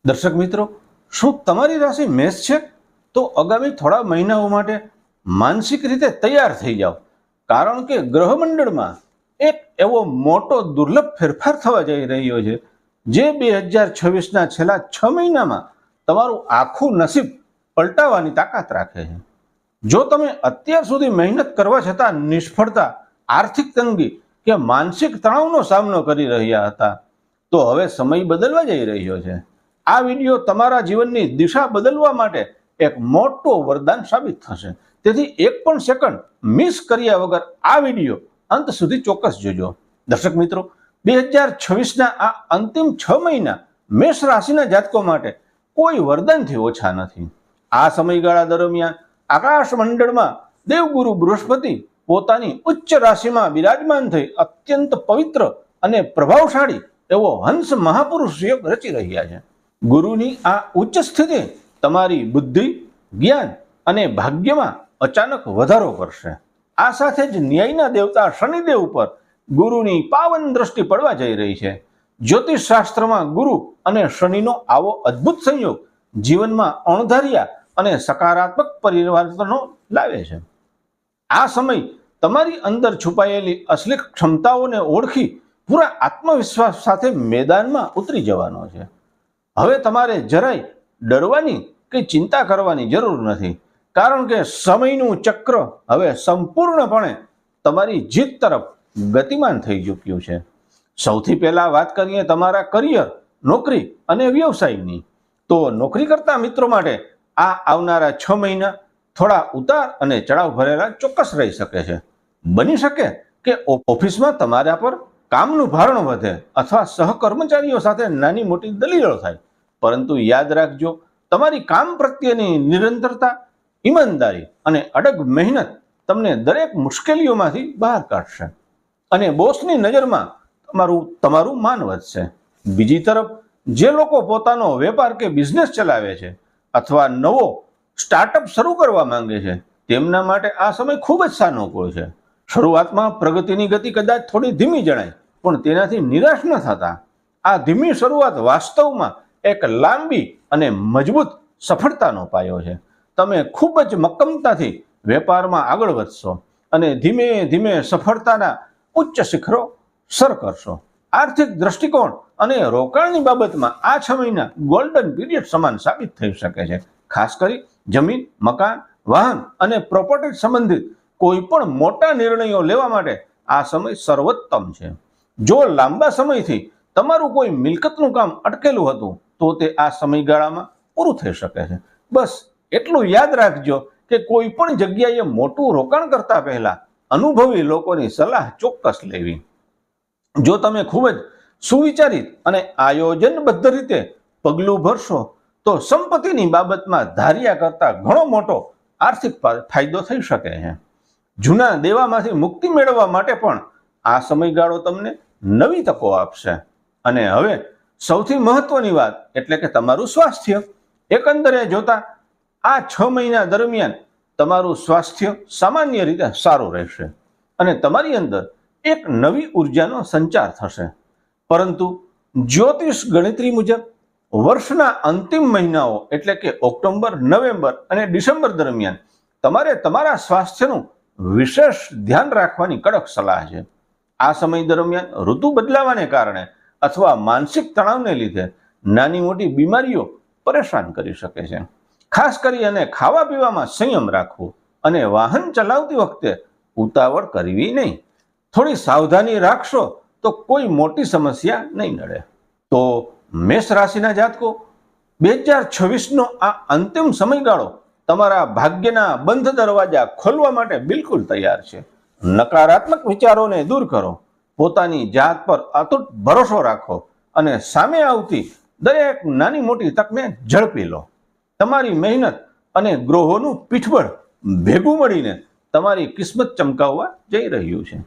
દર્શક મિત્રો, શું તમારી રાશિ મેષ છે? તો આગામી થોડા મહિનાઓ માટે માનસિક રીતે તૈયાર થઈ જાઓ, કારણ કે ગ્રહમંડળમાં એક એવો મોટો દુર્લભ ફેરફાર થવા જઈ રહ્યો છે જે 2026ના છેલ્લા 6 મહિનામાં તમારું આખું નસીબ પલટાવવાની તાકાત રાખે છે. જો તમે અત્યાર સુધી મહેનત કરવા છતાં નિષ્ફળતા, આર્થિક તંગી કે માનસિક તણાવનો સામનો કરી રહ્યા હતા, તો હવે સમય બદલવા જઈ રહ્યો છે. આ વિડીયો તમારા જીવનની દિશા બદલવા માટે એક મોટો વરદાન સાબિત થશે. તેથી એક પણ સેકન્ડ મિસ કર્યા વગર આ વિડીયો અંત સુધી ચોક્કસ જોજો. દર્શક મિત્રો, 2026ના આ અંતિમ 6 મહિના મેષ રાશિના જાતકો માટે કોઈ વરદાનથી ઓછા નથી. આ સમયગાળા દરમિયાન આકાશ મંડળમાં દેવગુરુ બૃહસ્પતિ પોતાની ઉચ્ચ રાશિમાં બિરાજમાન થઈ અત્યંત પવિત્ર અને પ્રભાવશાળી એવો હંસ મહાપુરુષ યોગ રચી રહ્યા છે. ગુરુની આ ઉચ્ચ સ્થિતિ તમારી બુદ્ધિ, જ્ઞાન અને ભાગ્યમાં અચાનક વધારો કરશે. આ સાથે જ ન્યાયના દેવતા શનિદેવ ઉપર ગુરુની પાવન દ્રષ્ટિ પડવા જઈ રહી છે. જ્યોતિષ શાસ્ત્રમાં ગુરુ અને શનિનો આવો અદ્ભુત સંયોગ જીવનમાં અણધાર્યા અને સકારાત્મક પરિવર્તનો લાવે છે. આ સમય તમારી અંદર છુપાયેલી અસલી ક્ષમતાઓને ઓળખી પૂરા આત્મવિશ્વાસ સાથે મેદાનમાં ઉતરી જવાનો છે. હવે તમારે જરાય ડરવાની કે ચિંતા કરવાની જરૂર નથી, કારણ કે સમયનું ચક્ર હવે સંપૂર્ણપણે તમારી જીત તરફ ગતિમાન થઈ ચૂક્યું છે. સૌથી પહેલા વાત કરીએ તમારા કરિયર, નોકરી અને વ્યવસાયની. તો નોકરી કરતા મિત્રો માટે આ આવનારા 6 મહિના થોડા ઉતાર અને ચઢાવ ભરેલા ચોક્કસ રહી શકે છે. બની શકે કે ઓફિસમાં તમારા પર કામનું ભારણ વધે અથવા સહકર્મચારીઓ સાથે નાની મોટી દલીલો થાય, પરંતુ યાદ રાખજો, તમારી કામ પ્રત્યેની નિરંતરતા, ઈમાનદારી અને અડગ મહેનત તમને દરેક મુશ્કેલીઓમાંથી બહાર કાઢશે અને બોસની નજરમાં તમારું માન વધશે. બીજી તરફ જે લોકો પોતાનો વેપાર કે બિઝનેસ ચલાવે છે અથવા નવો સ્ટાર્ટઅપ શરૂ કરવા માંગે છે, તેમના માટે આ સમય ખૂબ જ સાનુકૂળ છે. શરૂઆતમાં પ્રગતિની ગતિ કદાચ થોડી ધીમી જણાય, પણ તેનાથી નિરાશ ન થતા. આ ધીમી શરૂઆત વાસ્તવમાં એક લાંબી અને મજબૂત સફળતાનો પાયો છે. તમે ખૂબ જ મક્કમતાથી વેપારમાં આગળ વધશો અને ધીમે ધીમે સફળતાના ઉચ્ચ શિખરો સર કરશો. આર્થિક દ્રષ્ટિકોણ અને રોકાણની બાબતમાં આ 6 મહિના ગોલ્ડન પીરિયડ સમાન સાબિત થઈ શકે છે. ખાસ કરી જમીન, મકાન, વાહન અને પ્રોપર્ટી સંબંધિત કોઈ પણ મોટા નિર્ણયો લેવા માટે આ સમય સર્વોત્તમ છે. જો લાંબા સમયથી તમારું કોઈ મિલકતનું કામ અટકેલું હતું, તો તે આ સમયગાળામાં પૂરું થઈ શકે છે. બસ એટલું યાદ રાખજો કે કોઈ પણ જગ્યાએ મોટું રોકાણ કરતા પહેલા અનુભવી લોકોની સલાહ ચોક્કસ લેવી. જો તમે ખૂબ જ સુવિચારિત અને આયોજનબદ્ધ રીતે પગલું ભરશો, તો સંપત્તિની બાબતમાં ધાર્યા કરતા ઘણો મોટો આર્થિક ફાયદો થઈ શકે છે. જૂના દેવામાંથી મુક્તિ મેળવવા માટે પણ આ સમયગાળો તમને નવી તકો આપશે. અને હવે સૌથી મહત્વની વાત એટલે કે તમારું સ્વાસ્થ્ય. એકંદરે જોતા આ 6 મહિના દરમિયાન તમારું સ્વાસ્થ્ય સામાન્ય રીતે સારું રહેશે અને તમારી અંદર એક નવી ઉર્જાનો સંચાર થશે. પરંતુ જ્યોતિષ ગણિત્રી મુજબ વર્ષના અંતિમ મહિનાઓ એટલે કે ઓક્ટોબર, નવેમ્બર અને ડિસેમ્બર દરમિયાન તમારે તમારા સ્વાસ્થ્યનું વિશેષ ધ્યાન રાખવાની કડક સલાહ છે. આ સમય દરમિયાન ઋતુ બદલાવાને કારણે અથવા માનસિક તણાવને લીધે નાની મોટી બીમારીઓ પરેશાન કરી શકે છે. ખાસ કરીને ખાવા પીવામાં સંયમ રાખવો અને વાહન ચલાવતી વખતે ઉતાવળ કરવી નહીં. થોડી સાવધાની રાખશો તો કોઈ મોટી સમસ્યા નહીં નડે. તો મેષ રાશિના જાતકો, 2026નો આ અંતિમ સમયગાળો તમારા ભાગ્યના બંધ દરવાજા ખોલવા માટે બિલકુલ તૈયાર છે. નકારાત્મક વિચારોને દૂર કરો, પોતાની જાત પર અતૂટ ભરોસો રાખો અને સામે આવતી દરેક નાની મોટી તકને ઝડપી લો. તમારી મહેનત અને ગ્રહોનું પીઠબળ ભેગું મળીને તમારી કિસ્મત ચમકાવવા જઈ રહ્યું છે.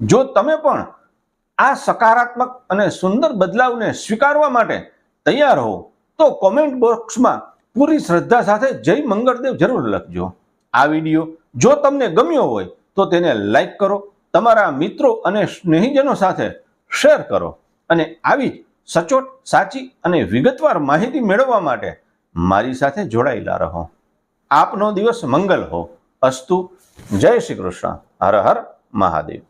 જો તમે પણ આ સકારાત્મક અને સુંદર બદલાવને સ્વીકારવા માટે તૈયાર હો, તો કોમેન્ટ બોક્સમાં પૂરી શ્રદ્ધા સાથે જય મંગળદેવ જરૂર લખજો. આ વિડીયો જો તમને ગમ્યો હોય તો તેને લાઈક કરો, તમારા મિત્રો અને સ્નેહીજનો સાથે શેર કરો અને આવી જ સચોટ, સાચી અને વિગતવાર માહિતી મેળવવા માટે મારી સાથે જોડાયેલા રહો. આપનો દિવસ મંગલ હો. અસ્તુ. જય શ્રી કૃષ્ણ. હર હર મહાદેવ.